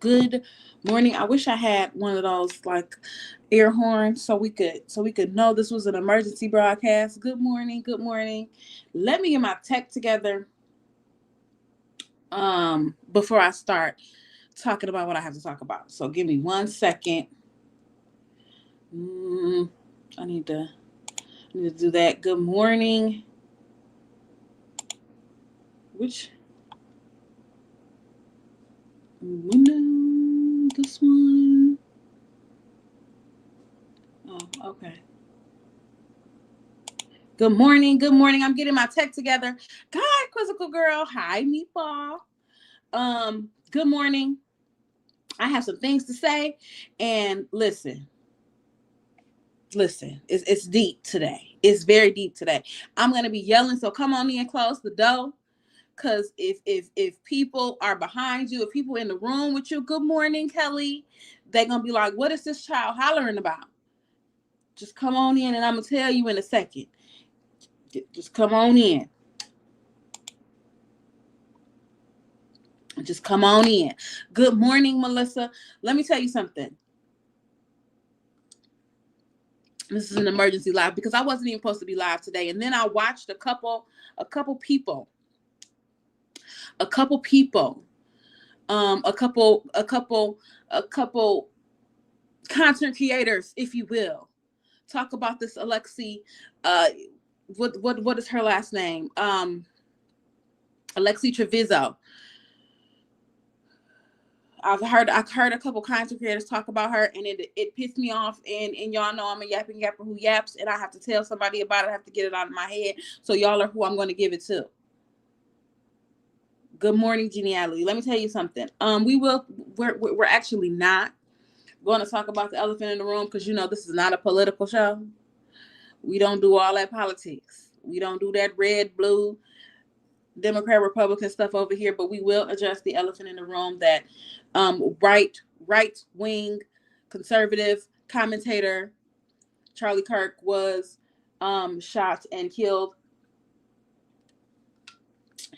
Good morning. I wish I had one of those like air horns so we could know this was an emergency broadcast. Good morning. Good morning. Let me get my tech together before I start talking about what I have to talk about. So give me 1 second. I need to do that. Good morning. Which window? This one. Oh, okay. Good morning. Good morning. I'm getting my tech together. God, quizzical girl. Hi, meatball. Good morning. I have some things to say, and listen. It's deep today. It's very deep today. I'm gonna be yelling, so come on in, close the door. Cause if people are behind you, if people in the room with you, good morning, Kelly, they're gonna be like, what is this child hollering about? Just come on in, and I'm gonna tell you in a second. Just come on in. Just come on in. Good morning, Melissa. Let me tell you something. This is an emergency live because I wasn't even supposed to be live today. And then I watched a couple people, a couple content creators, if you will, talk about this Alexee. What is her last name? Alexee Trevizo. I've heard a couple content creators talk about her, and it pissed me off. And y'all know I'm a yapping yapper who yaps, and I have to tell somebody about it. I have to get it out of my head. So y'all are who I'm going to give it to. Good morning, geniality. Let me tell you something. We're actually not going to talk about the elephant in the room because this is not a political show. We don't do all that politics. We don't do that red, blue, Democrat, Republican stuff over here, but we will address the elephant in the room that right-wing conservative commentator Charlie Kirk was shot and killed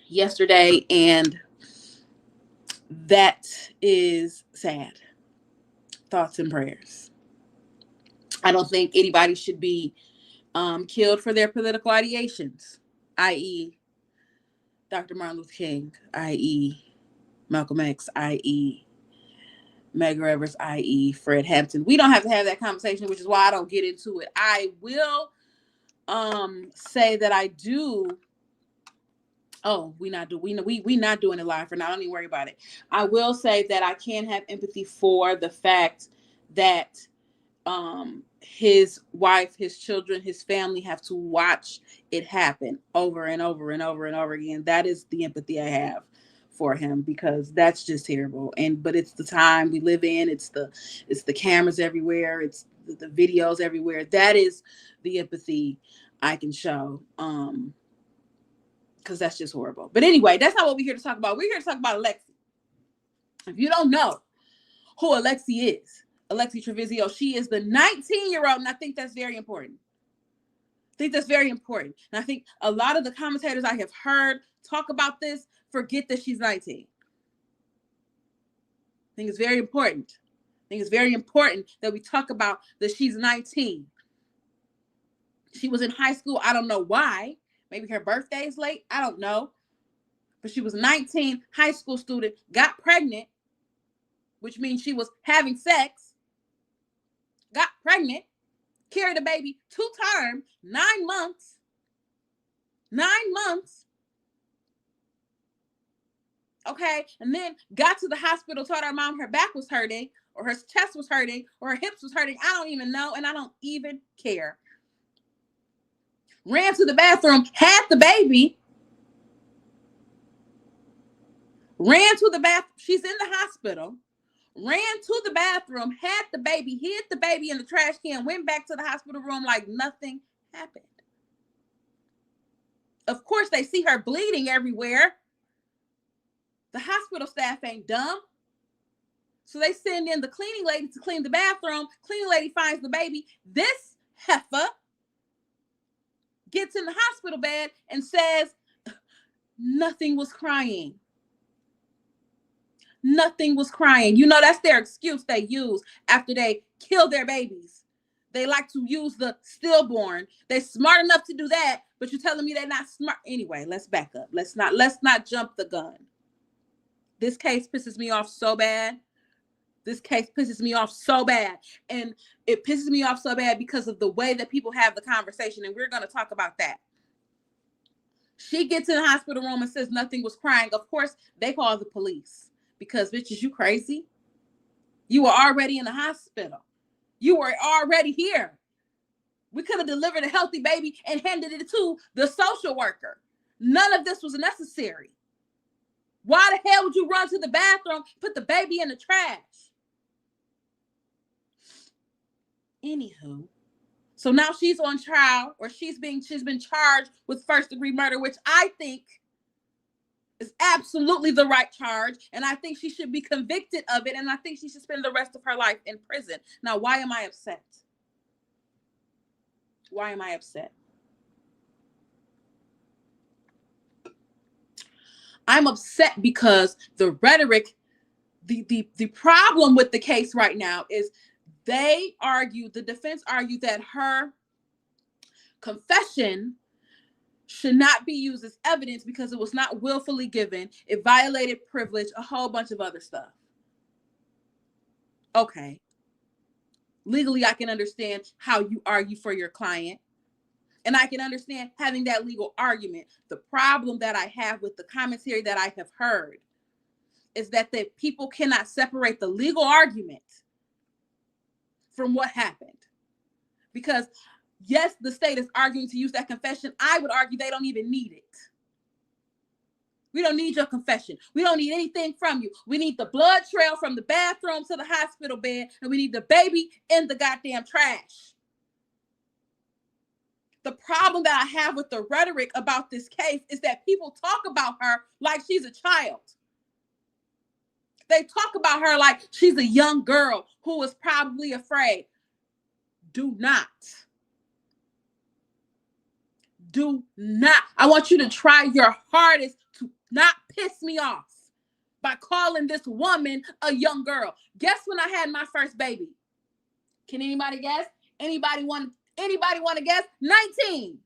yesterday, and that is sad. Thoughts and prayers. I don't think anybody should be killed for their political ideations, i.e. Dr. Martin Luther King, i.e. Malcolm X, i.e. Medgar Evers, i.e. Fred Hampton. We don't have to have that conversation, which is why I don't get into it. I will say that I do. Oh, we not doing it live for now. Don't even worry about it. I will say that I can have empathy for the fact that his wife, his children, his family have to watch it happen over and over and over and over again. That is the empathy I have for him, because that's just terrible. But it's the time we live in. It's the cameras everywhere. It's the videos everywhere. That is the empathy I can show. Because that's just horrible. But anyway, that's not what we're here to talk about. We're here to talk about Alexee. If you don't know who Alexee is, Alexee Trevizo, she is the 19-year-old, and I think that's very important. And I think a lot of the commentators I have heard talk about this forget that she's 19. I think it's very important. That we talk about that she's 19. She was in high school. I don't know why. Maybe her birthday is late. I don't know. But she was 19, high school student, got pregnant, which means she was having sex, got pregnant, carried a baby 2 times, 9 months. 9 months. Okay. And then got to the hospital, told her mom her back was hurting, or her chest was hurting, or her hips was hurting. I don't even know. And I don't even care. Ran to the bathroom, had the baby. Ran to the bathroom. She's in the hospital. Ran to the bathroom, had the baby, hid the baby in the trash can, went back to the hospital room like nothing happened. Of course, they see her bleeding everywhere. The hospital staff ain't dumb. So they send in the cleaning lady to clean the bathroom. Cleaning lady finds the baby. This heifer gets in the hospital bed and says, nothing was crying. Nothing was crying. You know, that's their excuse they use after they kill their babies. They like to use the stillborn. They're smart enough to do that, but you're telling me they're not smart. Anyway, let's back up. Let's not jump the gun. This case pisses me off so bad. This case pisses me off so bad. And it pisses me off so bad because of the way that people have the conversation. And we're going to talk about that. She gets in the hospital room and says nothing was crying. Of course, they call the police because, bitches, you crazy? You were already in the hospital. You were already here. We could have delivered a healthy baby and handed it to the social worker. None of this was necessary. Why the hell would you run to the bathroom, put the baby in the trash? Anywho, so now she's on trial, or she's been charged with first-degree murder, which I think is absolutely the right charge, and I think she should be convicted of it, and I think she should spend the rest of her life in prison. Now, why am I upset? Why am I upset? I'm upset because the rhetoric, the problem with the case right now is the defense argued that her confession should not be used as evidence because it was not willfully given. It violated privilege, a whole bunch of other stuff. Okay. Legally, I can understand how you argue for your client. And I can understand having that legal argument. The problem that I have with the commentary that I have heard is that the people cannot separate the legal argument from what happened. Because yes, the state is arguing to use that confession. I would argue they don't even need it. We don't need your confession. We don't need anything from you. We need the blood trail from the bathroom to the hospital bed, and we need the baby in the goddamn trash. The problem that I have with the rhetoric about this case is that people talk about her like she's a child. They talk about her like she's a young girl who was probably afraid. Do not. I want you to try your hardest to not piss me off by calling this woman a young girl. Guess when I had my first baby? Can anybody guess? Anybody want to guess? 19.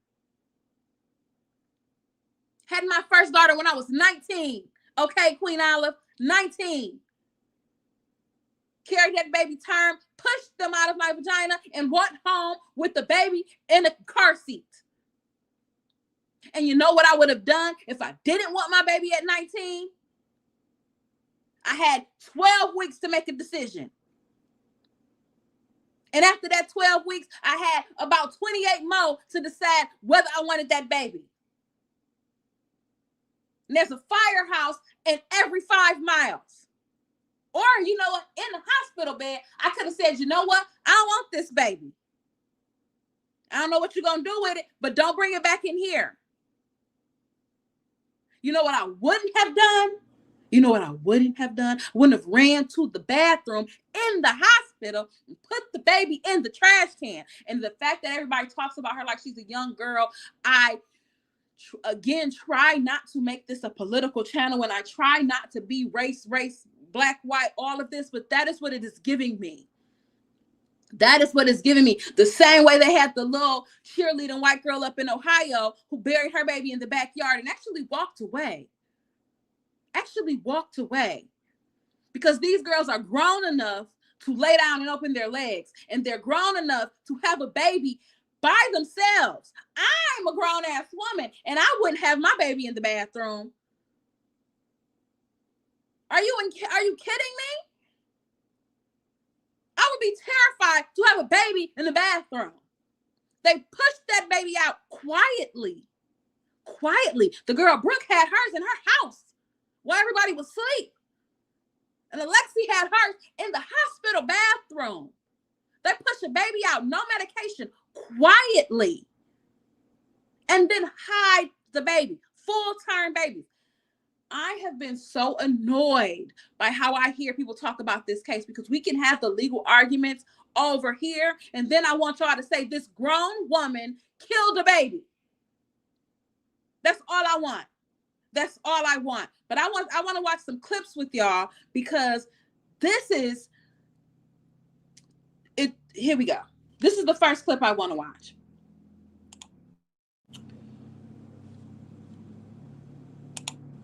Had my first daughter when I was 19. Okay, Queen Olive, 19. Carried that baby term, pushed them out of my vagina, and went home with the baby in a car seat. And you know what I would have done if I didn't want my baby at 19? I had 12 weeks to make a decision. And after that 12 weeks, I had about 28 more to decide whether I wanted that baby. And there's a firehouse in every 5 miles. Or, you know what, in the hospital bed, I could have said, you know what, I don't want this baby. I don't know what you're going to do with it, but don't bring it back in here. You know what I wouldn't have done? I wouldn't have ran to the bathroom in the hospital and put the baby in the trash can. And the fact that everybody talks about her like she's a young girl, I, again, try not to make this a political channel, and I try not to be race, black, white, all of this, but that is what it is giving me. That is what it's giving me. The same way they had the little cheerleading white girl up in Ohio who buried her baby in the backyard and actually walked away. Because these girls are grown enough to lay down and open their legs, and they're grown enough to have a baby by themselves. I'm a grown-ass woman, and I wouldn't have my baby in the bathroom. Are you kidding me? I would be terrified to have a baby in the bathroom. They pushed that baby out quietly. The girl Brooke had hers in her house while everybody was asleep. And Alexi had hers in the hospital bathroom. They pushed a baby out, no medication, quietly. And then hide the baby, full-term baby. I have been so annoyed by how I hear people talk about this case, because we can have the legal arguments over here, and then I want y'all to say this grown woman killed a baby. That's all I want. That's all I want. But I want to watch some clips with y'all because this is it. Here we go. This is the first clip I want to watch.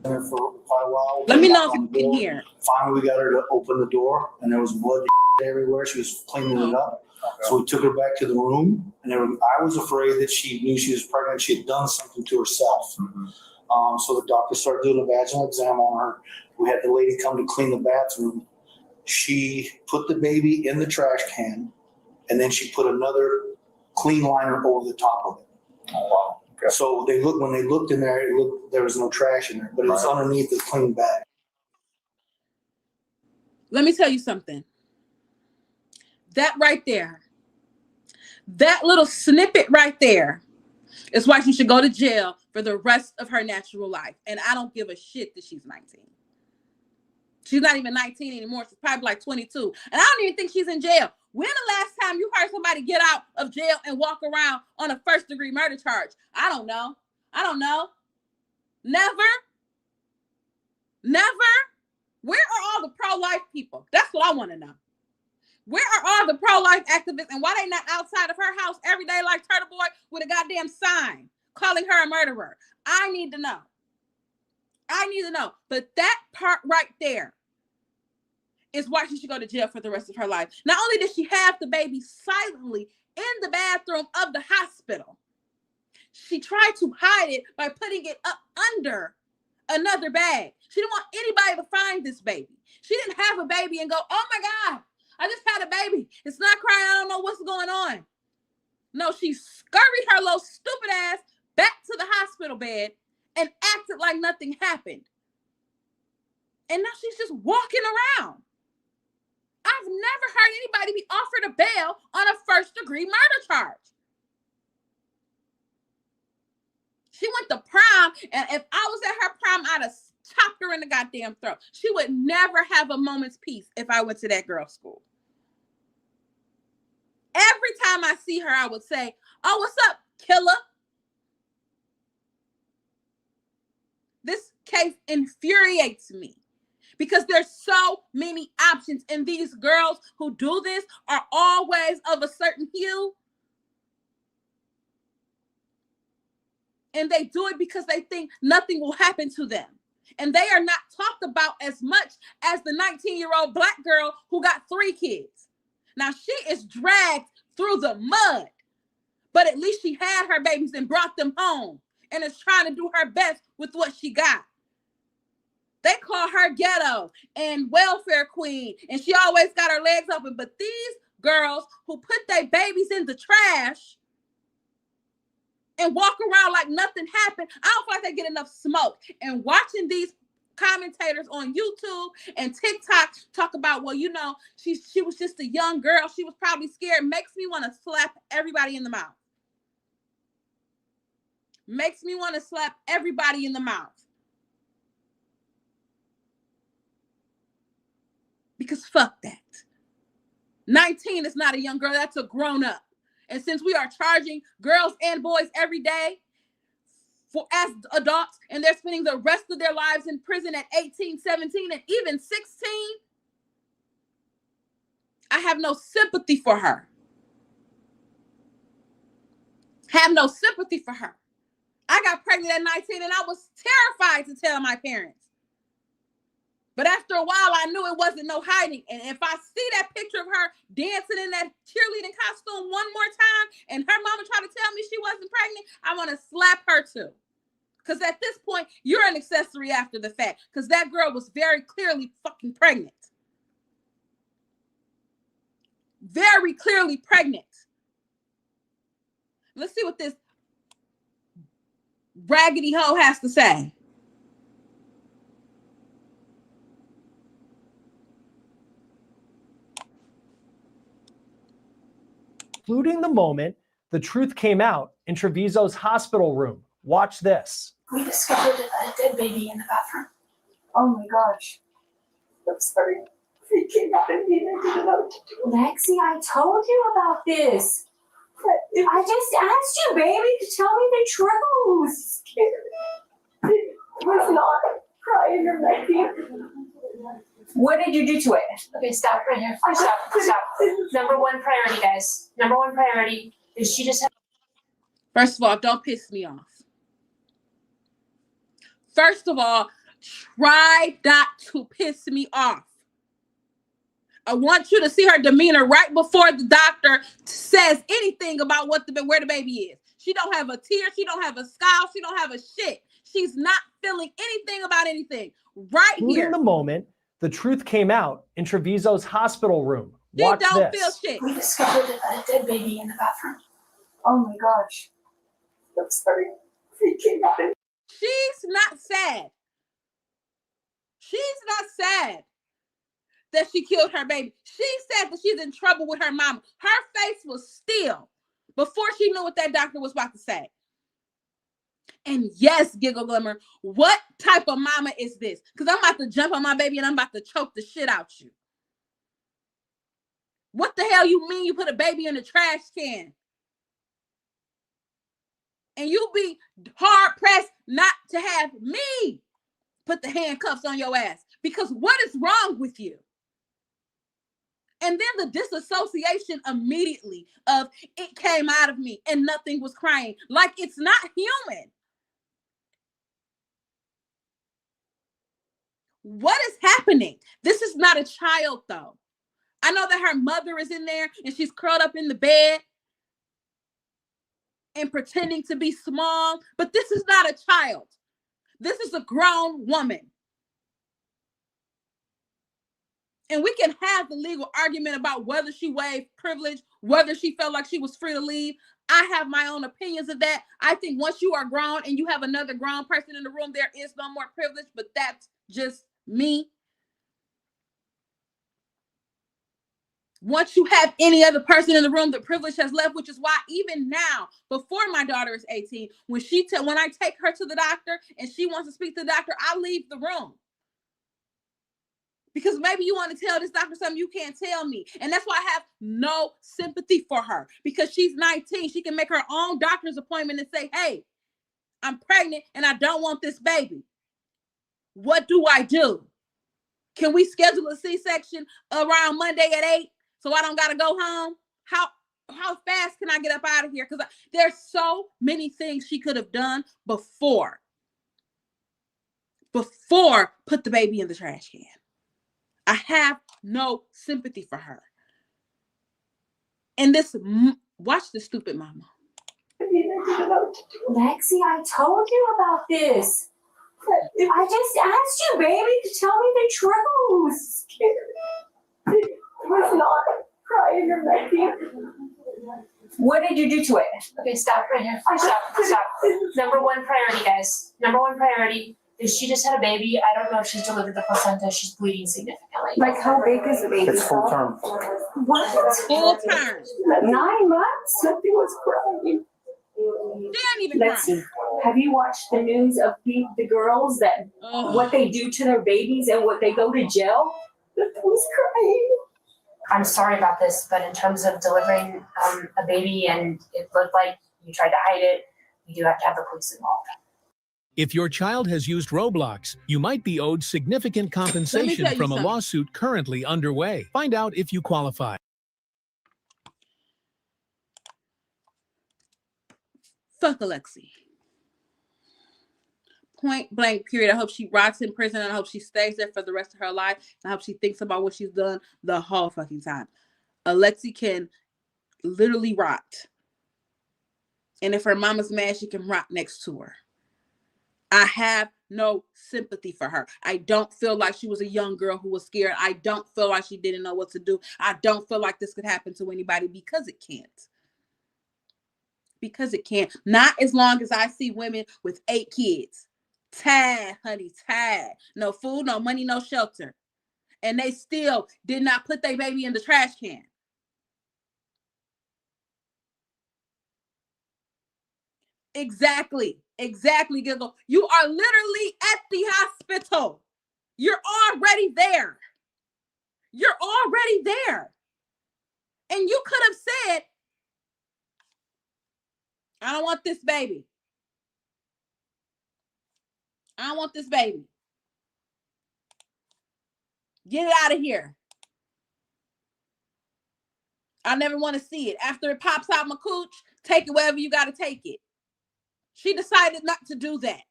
For quite a while. Let me know if you can hear. Finally, we got her to open the door, and there was blood everywhere. She was cleaning it up. So we took her back to the room, and I was afraid that she knew she was pregnant. She had done something to herself. So the doctor started doing a vaginal exam on her. We had the lady come to clean the bathroom. She put the baby in the trash can, and then she put another clean liner over the top of it. Oh, wow. Okay. So when they looked in there, there was no trash in there, but it was underneath the clean bag. Let me tell you something. That right there, that little snippet right there is why she should go to jail for the rest of her natural life. And I don't give a shit that she's 19. She's not even 19 anymore. She's probably like 22. And I don't even think she's in jail. When the last time you heard somebody get out of jail and walk around on a first-degree murder charge? I don't know. Never. Where are all the pro-life people? That's what I want to know. Where are all the pro-life activists and why they not outside of her house every day like Turtle Boy with a goddamn sign calling her a murderer? I need to know. But that part right there is why she should go to jail for the rest of her life. Not only did she have the baby silently in the bathroom of the hospital, she tried to hide it by putting it up under another bag. She didn't want anybody to find this baby. She didn't have a baby and go, oh my God, I just had a baby. It's not crying. I don't know what's going on. No, she scurried her little stupid ass back to the hospital bed and acted like nothing happened. And now she's just walking around. I've never heard anybody be offered a bail on a first-degree murder charge. She went to prom, and if I was at her prom, I'd have chopped her in the goddamn throat. She would never have a moment's peace if I went to that girl's school. Every time I see her, I would say, oh, what's up, killer? This case infuriates me because there's so many options, and these girls who do this are always of a certain hue. And they do it because they think nothing will happen to them. And they are not talked about as much as the 19-year-old Black girl who got 3 kids. Now, she is dragged through the mud, but at least she had her babies and brought them home and is trying to do her best with what she got. They call her ghetto and welfare queen, and she always got her legs open. But these girls who put their babies in the trash and walk around like nothing happened, I don't feel like they get enough smoke. And watching these commentators on YouTube and TikTok talk about, well, you know, she was just a young girl. She was probably scared. Makes me want to slap everybody in the mouth. Makes me want to slap everybody in the mouth. Because fuck that. 19 is not a young girl. That's a grown up. And since we are charging girls and boys every day as adults, and they're spending the rest of their lives in prison at 18, 17, and even 16, I have no sympathy for her. Have no sympathy for her. I got pregnant at 19 and I was terrified to tell my parents. But after a while, I knew it wasn't no hiding. And if I see that picture of her dancing in that cheerleading costume one more time and her mama tried to tell me she wasn't pregnant, I want to slap her too. Because at this point, you're an accessory after the fact. Because that girl was very clearly fucking pregnant. Very clearly pregnant. Let's see what this raggedy hoe has to say. Including the moment the truth came out in Trevizo's hospital room. Watch this. We discovered a dead baby in the bathroom. Oh my gosh. I'm sorry. He came out and he didn't know what to do. Lexi, I told you about this. I just asked you, baby, to tell me the truth. Scared. was not crying or nothing. What did you do to it? Okay, stop right here. I Stop. just- Stop. Number one priority, guys. Number one priority is she just had. First of all, don't piss me off. First of all, try not to piss me off. I want you to see her demeanor right before the doctor says anything about where the baby is. She don't have a tear. She don't have a scowl. She don't have a shit. She's not feeling anything about anything. Right Including here. the moment the truth came out in Trevizo's hospital room. She Watch don't this. feel shit. We discovered a dead baby in the bathroom. Oh my gosh. I'm sorry. He came out and She's not sad. She's not sad that she killed her baby. She's sad that she's in trouble with her mama. Her face was still before she knew what that doctor was about to say. And yes, Giggle Glimmer, what type of mama is this? Because I'm about to jump on my baby and I'm about to choke the shit out you. What the hell you mean you put a baby in the trash can? And you be hard pressed not to have me put the handcuffs on your ass. Because what is wrong with you? And then the disassociation immediately of it came out of me and nothing was crying. Like it's not human. What is happening? This is not a child, though. I know that her mother is in there and she's curled up in the bed and pretending to be small, but this is not a child. This is a grown woman. And we can have the legal argument about whether she waived privilege, whether she felt like she was free to leave. I have my own opinions of that. I think once you are grown and you have another grown person in the room, there is no more privilege, but that's just me. Once you have any other person in the room, the privilege has left, which is why even now, before my daughter is 18, when I take her to the doctor and she wants to speak to the doctor, I leave the room. Because maybe you want to tell this doctor something you can't tell me. And that's why I have no sympathy for her. Because she's 19. She can make her own doctor's appointment and say, hey, I'm pregnant and I don't want this baby. What do I do? Can we schedule a C-section around Monday at 8 so I don't got to go home? How fast can I get up out of here? Because there's so many things she could have done before put the baby in the trash can. I have no sympathy for her. And watch the stupid mama. Lexi, I told you about this. I just asked you, baby, to tell me the truth. it was not crying or nothing. What did you do to it? Okay, stop right here. I just- Stop. Number one priority, guys. Number one priority is she just had a baby. I don't know if she's delivered the placenta. She's bleeding significantly. Like, how big is the baby? It's full term. What? Full term. 9 months? Nothing was crying. She ain't even Lexi, have you watched the news of the girls that crying. what they do to their babies and what they go to jail? Nothing was crying. I'm sorry about this, but in terms of delivering a baby and it looked like you tried to hide it, you do have to have the police involved. If your child has used Roblox, you might be owed significant compensation tell you from a something. lawsuit currently underway. Find out if you qualify. Fuck Alexi. Point blank, period. I hope she rots in prison and I hope she stays there for the rest of her life. I hope she thinks about what she's done the whole fucking time. Alexi can literally rot. And if her mama's mad, she can rot next to her. I have no sympathy for her. I don't feel like she was a young girl who was scared. I don't feel like she didn't know what to do. I don't feel like this could happen to anybody because it can't. Because it can't. Not as long as I see women with 8 kids. Tad, honey, tad. No food, no money, no shelter. And they still did not put their baby in the trash can. Exactly, Giggle. You are literally at the hospital. You're already there. You're already there. And you could have said, I don't want this baby. I don't want this baby. Get it out of here. I never want to see it. After it pops out my cooch, take it wherever you got to take it. She decided not to do that.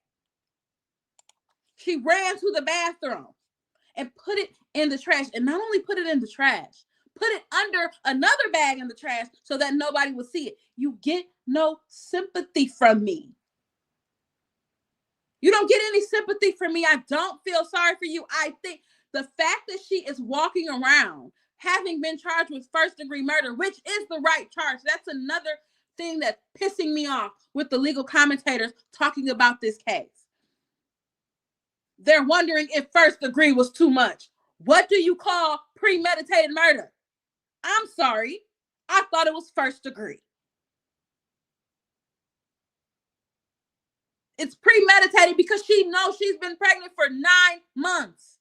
She ran to the bathroom and put it in the trash. And not only put it in the trash, put it under another bag in the trash so that nobody would see it. You get no sympathy from me. You don't get any sympathy from me. I don't feel sorry for you. I think the fact that she is walking around having been charged with first-degree murder, which is the right charge, that's another thing that's pissing me off with the legal commentators talking about this case. They're wondering if first degree was too much. What do you call premeditated murder? I'm sorry. I thought it was first degree. It's premeditated because she knows she's been pregnant for 9 months.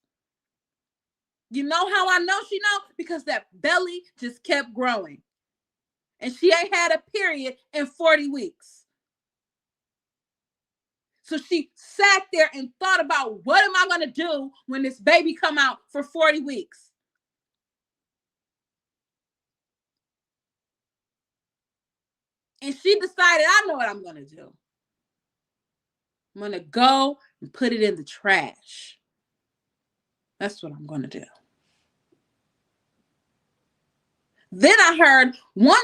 You know how I know she knows? Because that belly just kept growing. And she ain't had a period in 40 weeks. So she sat there and thought about, what am I going to do when this baby come out for 40 weeks? And she decided, I know what I'm going to do. I'm going to go and put it in the trash. That's what I'm going to do. Then I heard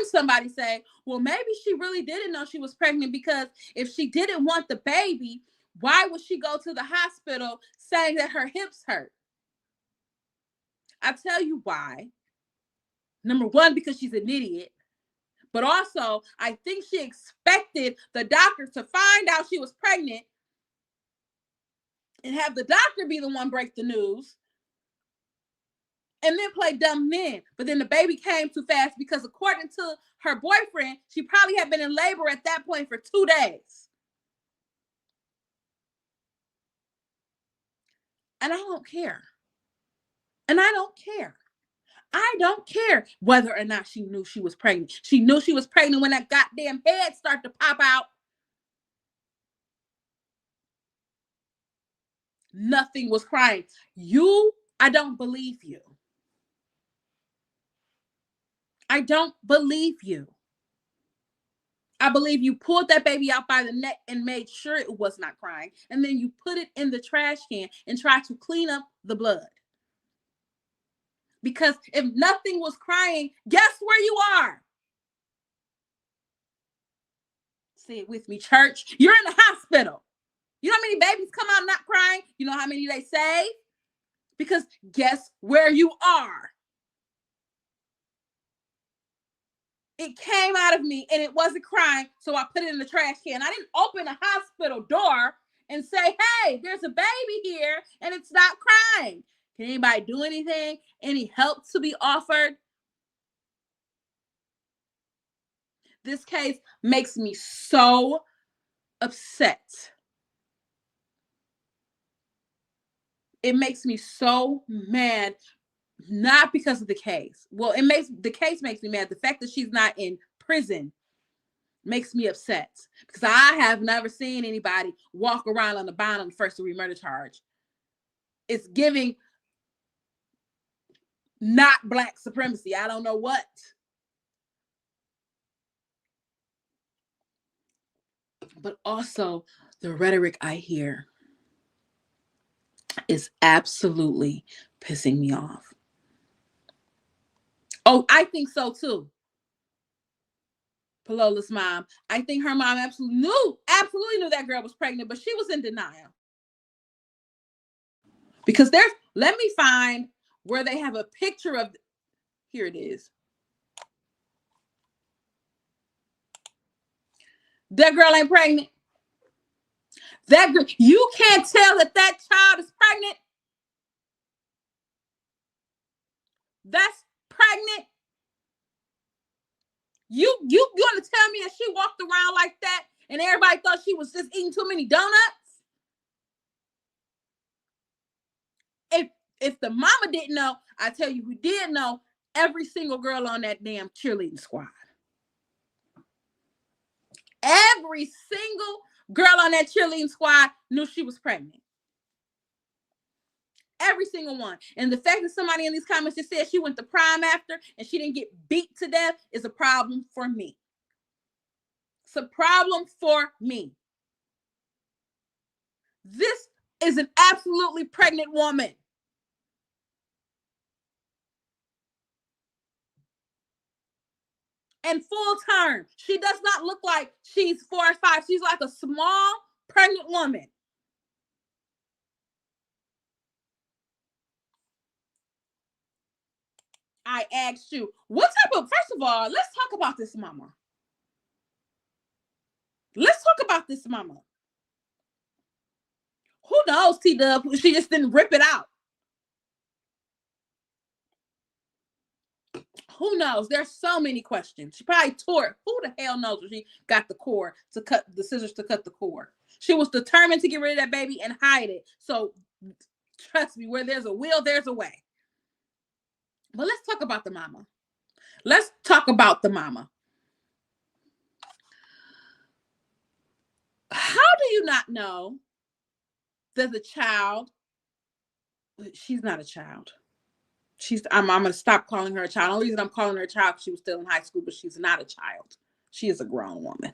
somebody say, well, maybe she really didn't know she was pregnant, because if she didn't want the baby, why would she go to the hospital saying that her hips hurt? I tell you why. Number one, because she's an idiot. But also, I think she expected the doctor to find out she was pregnant and have the doctor be the one break the news and then play dumb then. But then the baby came too fast, because according to her boyfriend, she probably had been in labor at that point for 2 days. And I don't care. And I don't care. I don't care whether or not she knew she was pregnant. She knew she was pregnant when that goddamn head started to pop out. Nothing was crying. I don't believe you. I don't believe you. I believe you pulled that baby out by the neck and made sure it was not crying. And then you put it in the trash can and tried to clean up the blood. Because if nothing was crying, guess where you are? Say it with me, church. You're in the hospital. You know how many babies come out not crying? You know how many they save? Because guess where you are? It came out of me and it wasn't crying, so I put it in the trash can. I didn't open the hospital door and say, hey, there's a baby here and it's not crying. Can anybody do anything? Any help to be offered? This case makes me so upset. It makes me so mad, not because of the case. Well, the case makes me mad. The fact that she's not in prison makes me upset, because I have never seen anybody walk around on the bond on the first-degree murder charge. It's giving not Black supremacy. I don't know what. But also, the rhetoric I hear is absolutely pissing me off. Oh, I think so too. Palola's mom. I think her mom absolutely knew that girl was pregnant, but she was in denial. Because let me find where they have a picture of, here it is. That girl ain't pregnant. That girl, you can't tell that child is pregnant. That's pregnant. You gonna tell me that she walked around like that and everybody thought she was just eating too many donuts? If the mama didn't know, I tell you who did know, every single girl on that damn cheerleading squad. Every single girl on that cheerleading squad knew she was pregnant. Every single one. And the fact that somebody in these comments just said she went to prom after and she didn't get beat to death is a problem for me. It's a problem for me. This is an absolutely pregnant woman. And full term. She does not look like she's 4 or 5. She's like a small pregnant woman. I asked you, what type of, first of all, let's talk about this mama. Let's talk about this mama. Who knows, T-Dub? She just didn't rip it out. Who knows? There's so many questions. She probably tore it. Who the hell knows where she got the cord to cut the scissors to cut the cord? She was determined to get rid of that baby and hide it. So trust me, where there's a will, there's a way. But let's talk about the mama. Let's talk about the mama. How do you not know that the child, she's not a child. I'm going to stop calling her a child. The only reason I'm calling her a child because she was still in high school, but she's not a child. She is a grown woman.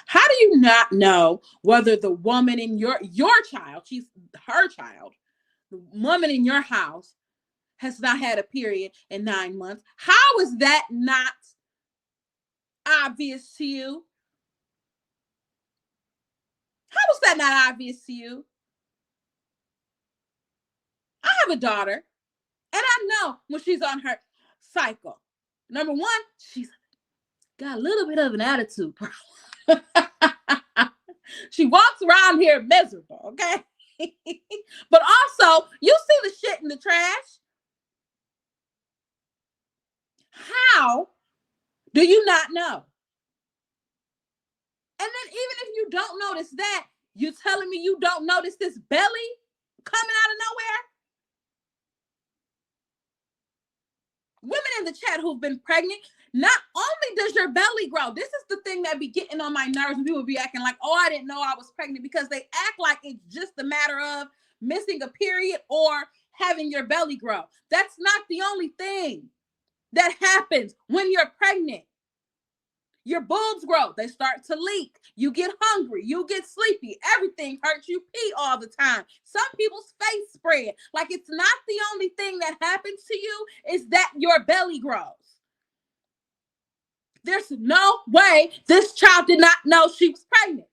How do you not know whether the woman in your child, she's her child, the woman in your house has not had a period in 9 months? How is that not obvious to you? How is that not obvious to you? I have a daughter, and I know when she's on her cycle. Number one, she's got a little bit of an attitude problem. She walks around here miserable, okay? But also, you see the shit in the trash. How do you not know? And then even if you don't notice that, you're telling me you don't notice this belly coming out of nowhere? Women in the chat who've been pregnant, not only does your belly grow, this is the thing that be getting on my nerves when people be acting like, oh, I didn't know I was pregnant, because they act like it's just a matter of missing a period or having your belly grow. That's not the only thing that happens when you're pregnant. Your boobs grow, they start to leak, you get hungry, you get sleepy, everything hurts, you pee all the time. Some people's face spread. Like, it's not the only thing that happens to you, is that your belly grows. There's no way this child did not know she was pregnant.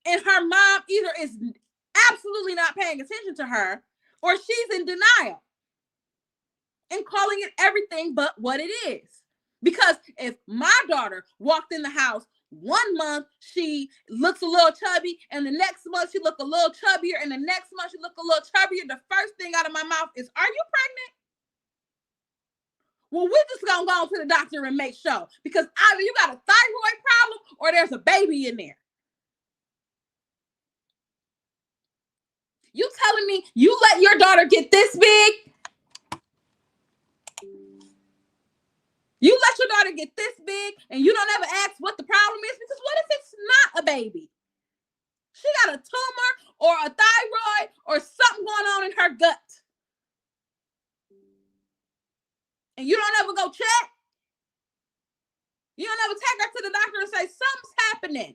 And her mom either is absolutely not paying attention to her, or she's in denial and calling it everything but what it is. Because if my daughter walked in the house 1 month, she looks a little chubby, and the next month she look a little chubbier, and the next month she look a little chubbier, the first thing out of my mouth is, are you pregnant? Well, we're just gonna go to the doctor and make sure, because either you got a thyroid problem or there's a baby in there. You telling me you let your daughter get this big? You let your daughter get this big and you don't ever ask what the problem is? Because what if it's not a baby? She got a tumor or a thyroid or something going on in her gut. And you don't ever go check? You don't ever take her to the doctor and say, something's happening.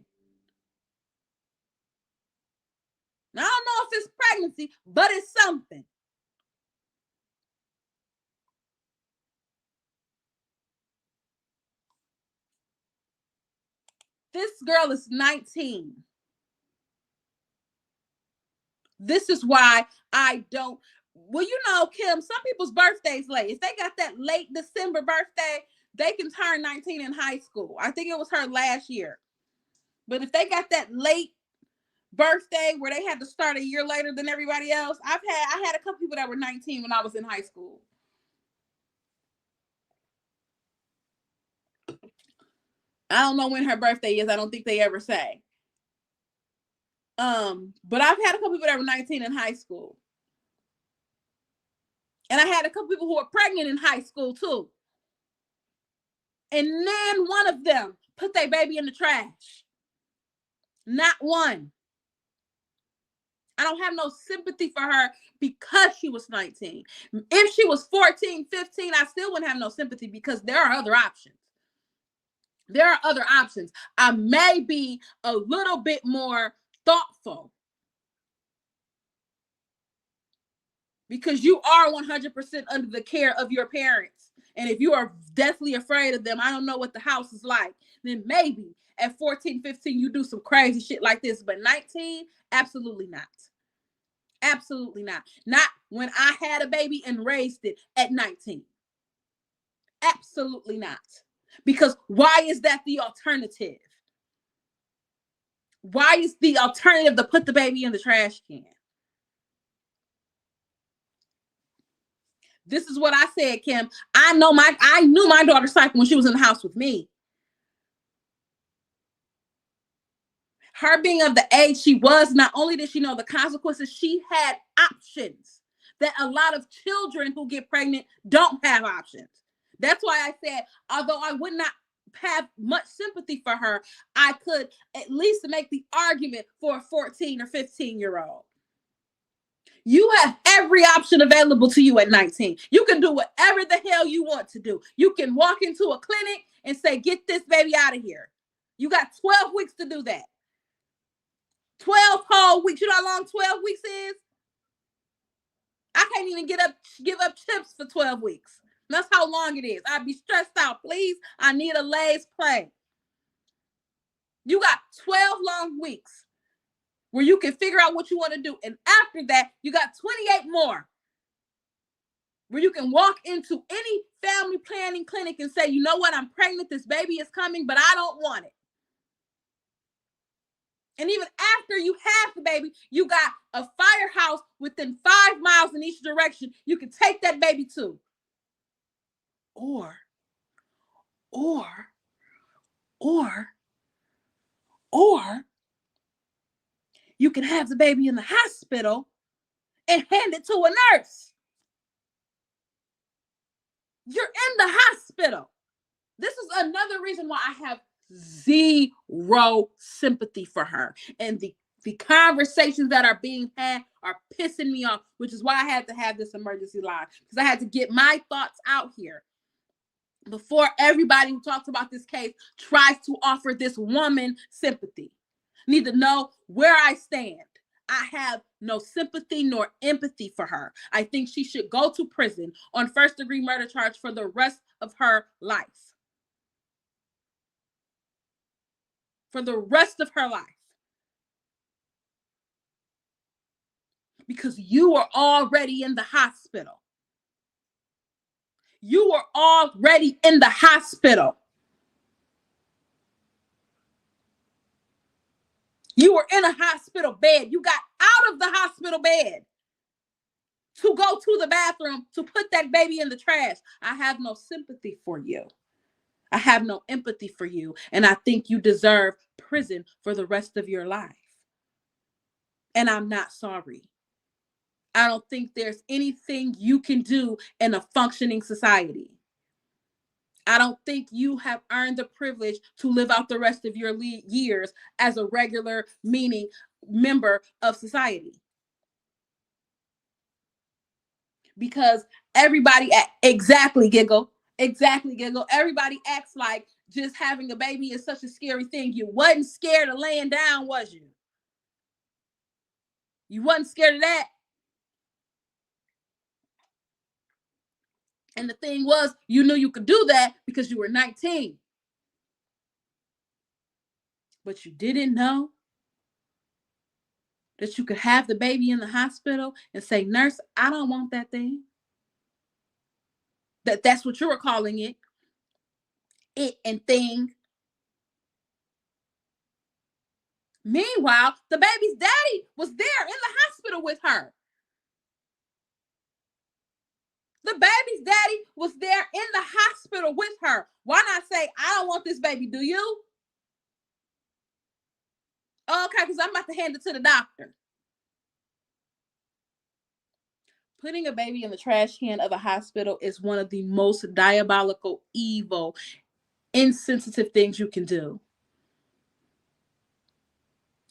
Now, I don't know if it's pregnancy, but it's something. This girl is 19. This is why I don't. Well, you know, Kim, some people's birthday's late. If they got that late December birthday, they can turn 19 in high school. I think it was her last year. But if they got that late birthday where they had to start a year later than everybody else, I had a couple people that were 19 when I was in high school. I don't know when her birthday is. I don't think they ever say. But I've had a couple people that were 19 in high school. And I had a couple people who were pregnant in high school too. And then one of them put their baby in the trash. Not one. I don't have no sympathy for her because she was 19. If she was 14, 15, I still wouldn't have no sympathy because there are other options. There are other options. I may be a little bit more thoughtful because you are 100% under the care of your parents. And if you are deathly afraid of them, I don't know what the house is like, then maybe at 14, 15, you do some crazy shit like this. But 19, absolutely not. Absolutely not. Not when I had a baby and raised it at 19. Absolutely not. Because why is that the alternative? Why is the alternative to put the baby in the trash can? This is what I said, Kim. I knew my daughter's cycle when she was in the house with me. Her being of the age she was, not only did she know the consequences, she had options that a lot of children who get pregnant don't have options. That's why I said, although I would not have much sympathy for her, I could at least make the argument for a 14 or 15-year-old. You have every option available to you at 19. You can do whatever the hell you want to do. You can walk into a clinic and say, get this baby out of here. You got 12 weeks to do that. 12 whole weeks. You know how long 12 weeks is? I can't even give up chips for 12 weeks. That's how long it is. I'd be stressed out. Please, I need a Lay's play. You got 12 long weeks where you can figure out what you want to do. And after that, you got 28 more where you can walk into any family planning clinic and say, you know what, I'm pregnant, this baby is coming, but I don't want it. And even after you have the baby, you got a firehouse within 5 miles in each direction. You can take that baby to. Or you can have the baby in the hospital and hand it to a nurse. You're in the hospital. This is another reason why I have zero sympathy for her. And the conversations that are being had are pissing me off, which is why I had to have this emergency line, because I had to get my thoughts out here before everybody who talks about this case tries to offer this woman sympathy. Need to know where I stand. I have no sympathy nor empathy for her. I think she should go to prison on first-degree murder charge for the rest of her life. For the rest of her life. Because you were already in the hospital. You were already in the hospital. You were in a hospital bed. You got out of the hospital bed to go to the bathroom to put that baby in the trash. I have no sympathy for you. I have no empathy for you. And I think you deserve prison for the rest of your life. And I'm not sorry. I don't think there's anything you can do in a functioning society. I don't think you have earned the privilege to live out the rest of your years as a regular, meaning member of society. Because everybody, exactly, Giggle. Everybody acts like just having a baby is such a scary thing. You wasn't scared of laying down, was you? You wasn't scared of that. And the thing was, you knew you could do that because you were 19. But you didn't know that you could have the baby in the hospital and say, nurse, I don't want that thing. That's what you were calling it. It and thing. Meanwhile, the baby's daddy was there in the hospital with her. The baby's daddy was there in the hospital with her. Why not say, I don't want this baby, do you? Okay, because I'm about to hand it to the doctor. Putting a baby in the trash can of a hospital is one of the most diabolical, evil, insensitive things you can do.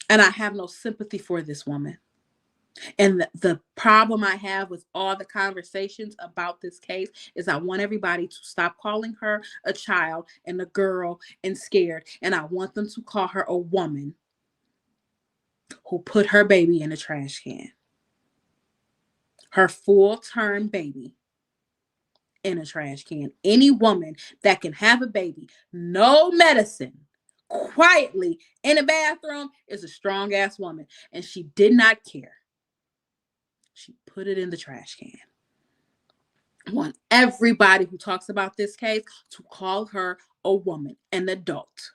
And I have no sympathy for this woman. And the problem I have with all the conversations about this case is I want everybody to stop calling her a child and a girl and scared. And I want them to call her a woman who put her baby in a trash can. Her full-term baby in a trash can. Any woman that can have a baby, no medicine, quietly in a bathroom is a strong-ass woman. And she did not care. She put it in the trash can. I want everybody who talks about this case to call her a woman, an adult.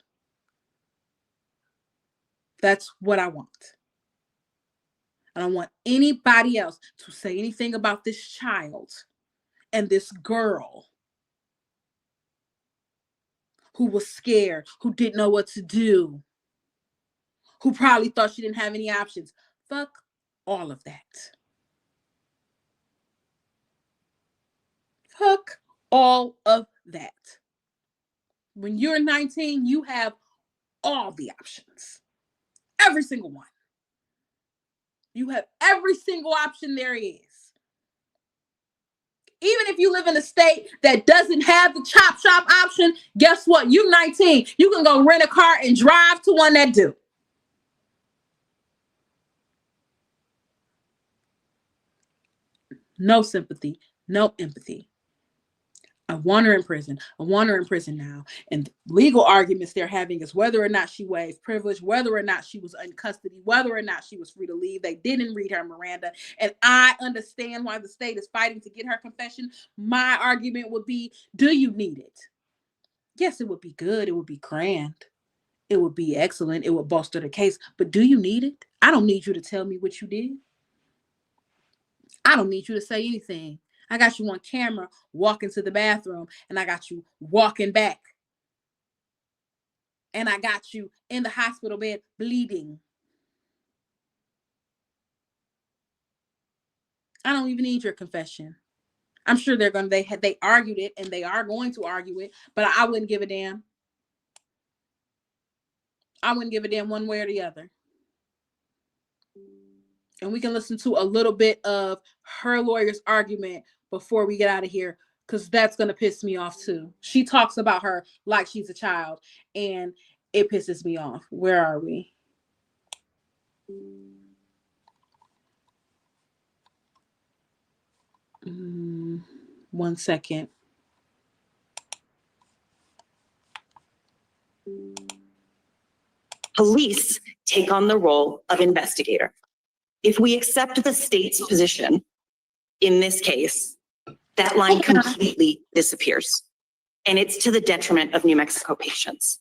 That's what I want. I don't want anybody else to say anything about this child and this girl who was scared, who didn't know what to do, who probably thought she didn't have any options. Fuck all of that. Fuck all of that. When you're 19, you have all the options. Every single one. You have every single option there is. Even if you live in a state that doesn't have the chop shop option, guess what? You're 19. You can go rent a car and drive to one that do. No sympathy, no empathy. I want her in prison. I want her in prison now. And the legal arguments they're having is whether or not she waived privilege, whether or not she was in custody, whether or not she was free to leave. They didn't read her Miranda. And I understand why the state is fighting to get her confession. My argument would be, do you need it? Yes, it would be good. It would be grand. It would be excellent. It would bolster the case. But do you need it? I don't need you to tell me what you did. I don't need you to say anything. I got you on camera walking to the bathroom, and I got you walking back. And I got you in the hospital bed bleeding. I don't even need your confession. I'm sure they argued it, and they are going to argue it, but I wouldn't give a damn. I wouldn't give a damn one way or the other. And we can listen to a little bit of her lawyer's argument before we get out of here, because that's going to piss me off too. She talks about her like she's a child, and it pisses me off. Where are we? One second. Police take on the role of investigator. If we accept the state's position in this case, that line completely disappears. And it's to the detriment of New Mexico patients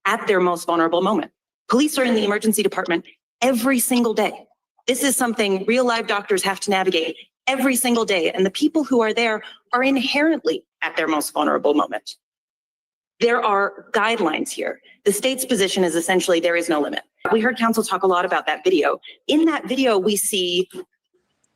at their most vulnerable moment. Police are in the emergency department every single day. This is something real live doctors have to navigate every single day. And the people who are there are inherently at their most vulnerable moment. There are guidelines here. The state's position is essentially there is no limit. We heard counsel talk a lot about that video. In that video, we see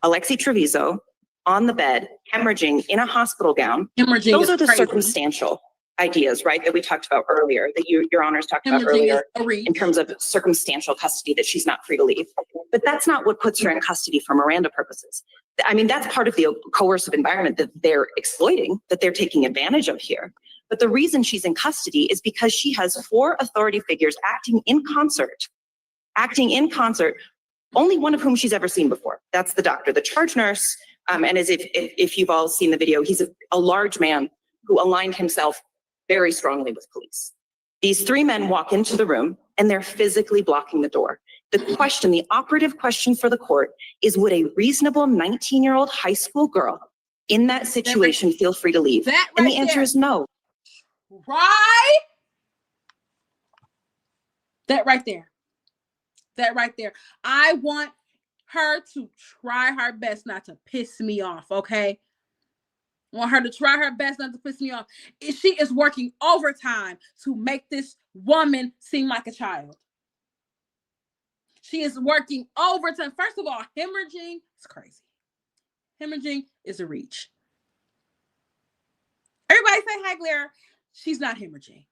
Alexee Trevizo on the bed, hemorrhaging in a hospital gown. Hemorrhaging Those are the crazy. Circumstantial ideas, right, that we talked about earlier, that your honors talked about earlier in terms of circumstantial custody, that she's not free to leave. But that's not what puts her in custody for Miranda purposes. I mean, that's part of the coercive environment that they're exploiting, that they're taking advantage of here. But the reason she's in custody is because she has 4 authority figures acting in concert, only one of whom she's ever seen before. That's the doctor, the charge nurse. And as if you've all seen the video, he's a large man who aligned himself very strongly with police. These 3 men walk into the room and they're physically blocking the door. The operative question for the court is, would a reasonable 19-year-old high school girl in that situation feel free to leave? And the answer is no. Right? That right there. I want her to try her best not to piss me off, okay? I want her to try her best not to piss me off. She is working overtime to make this woman seem like a child. She is working overtime. First of all, hemorrhaging is crazy. Hemorrhaging is a reach. Everybody say hi, Claire. She's not hemorrhaging.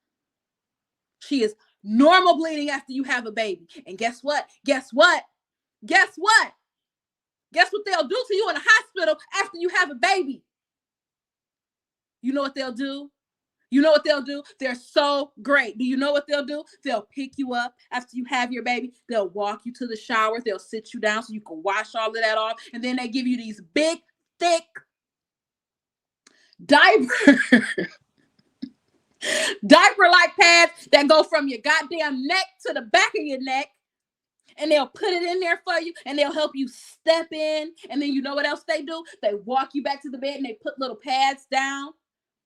She is normal bleeding after you have a baby. And guess what? Guess what they'll do to you in the hospital after you have a baby? You know what they'll do? You know what they'll do? They're so great. Do you know what they'll do? They'll pick you up after you have your baby. They'll walk you to the shower. They'll sit you down so you can wash all of that off. And then they give you these big, thick diaper-like pads that go from your goddamn neck to the back of your neck. And they'll put it in there for you, and they'll help you step in. And then you know what else they do? They walk you back to the bed, and they put little pads down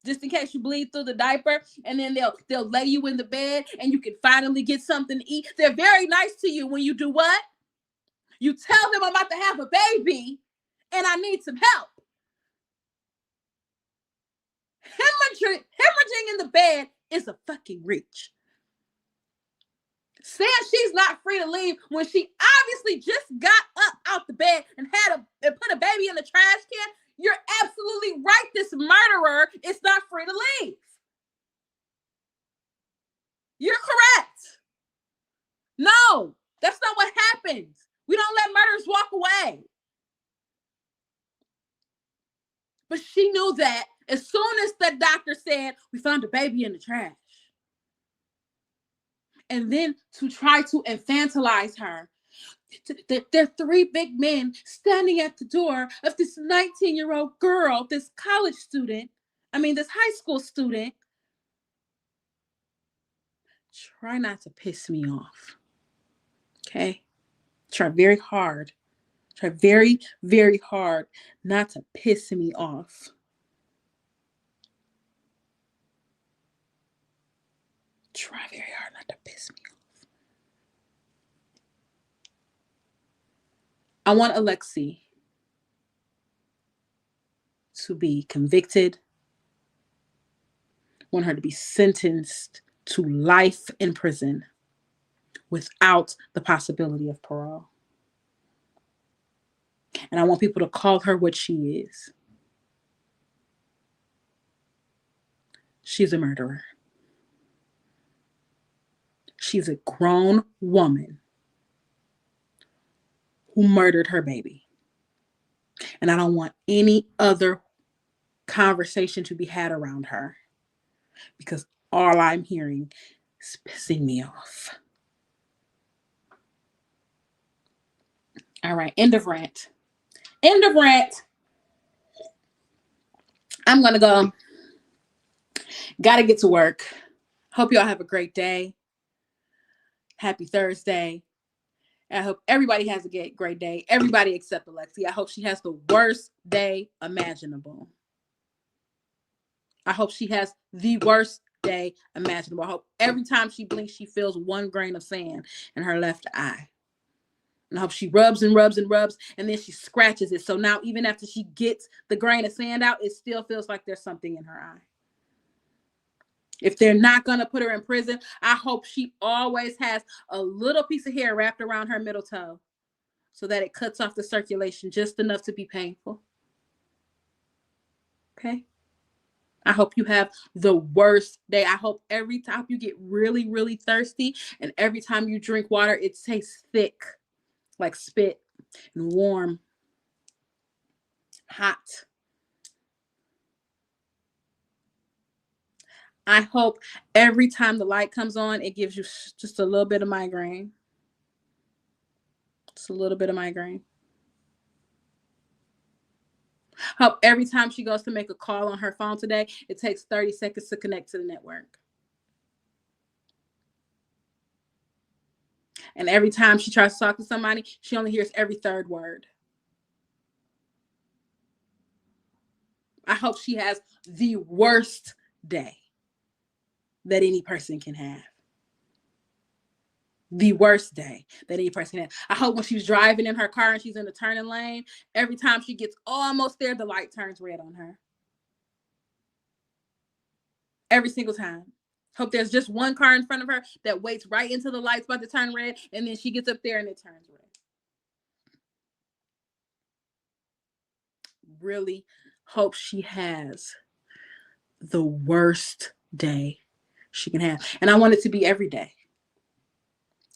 just in case you bleed through the diaper. And then they'll lay you in the bed, and you can finally get something to eat. They're very nice to you when you do what? You tell them I'm about to have a baby, and I need some help. Hemorrhaging in the bed is a fucking reach. Saying she's not free to leave when she obviously just got up out the bed and put a baby in the trash can. You're absolutely right. This murderer is not free to leave. You're correct. No, that's not what happens. We don't let murderers walk away. But she knew that as soon as the doctor said, we found a baby in the trash. And then to try to infantilize her. There are three big men standing at the door of this 19-year-old girl, this college student, this high school student. Try not to piss me off. Okay? Try very hard. Try very, very hard not to piss me off. Try very hard not to piss me off. I want Alexi to be convicted. I want her to be sentenced to life in prison without the possibility of parole. And I want people to call her what she is. She's a murderer. She's a grown woman who murdered her baby. And I don't want any other conversation to be had around her because all I'm hearing is pissing me off. All right, end of rant. End of rant. I'm going to go. Got to get to work. Hope y'all have a great day. Happy Thursday. I hope everybody has a great day. Everybody except Alexi. I hope she has the worst day imaginable. I hope she has the worst day imaginable. I hope every time she blinks, she feels 1 grain of sand in her left eye. And I hope she rubs and rubs and rubs, and then she scratches it. So now even after she gets the grain of sand out, it still feels like there's something in her eye. If they're not going to put her in prison, I hope she always has a little piece of hair wrapped around her middle toe so that it cuts off the circulation just enough to be painful. Okay? I hope you have the worst day. I hope every time you get really, really thirsty and every time you drink water, it tastes thick, like spit, and warm, hot. I hope every time the light comes on, it gives you just a little bit of migraine. Just a little bit of migraine. Hope every time she goes to make a call on her phone today, it takes 30 seconds to connect to the network. And every time she tries to talk to somebody, she only hears every third word. I hope she has the worst day that any person can have. The worst day that any person can have. I hope when she's driving in her car and she's in the turning lane, every time she gets almost there, the light turns red on her. Every single time. Hope there's just one car in front of her that waits right until the light's about to turn red, and then she gets up there and it turns red. Really hope she has the worst day she can have. And I want it to be every day.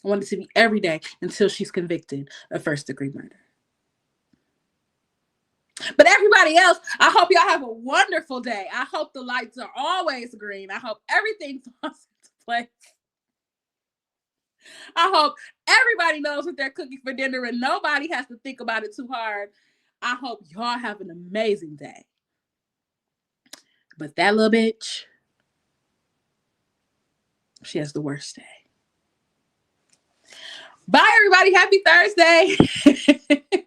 I want it to be every day until she's convicted of first-degree murder. But everybody else, I hope y'all have a wonderful day. I hope the lights are always green. I hope everything falls into place. I hope everybody knows what they're cooking for dinner and nobody has to think about it too hard. I hope y'all have an amazing day. But that little bitch, she has the worst day. Bye, everybody. Happy Thursday.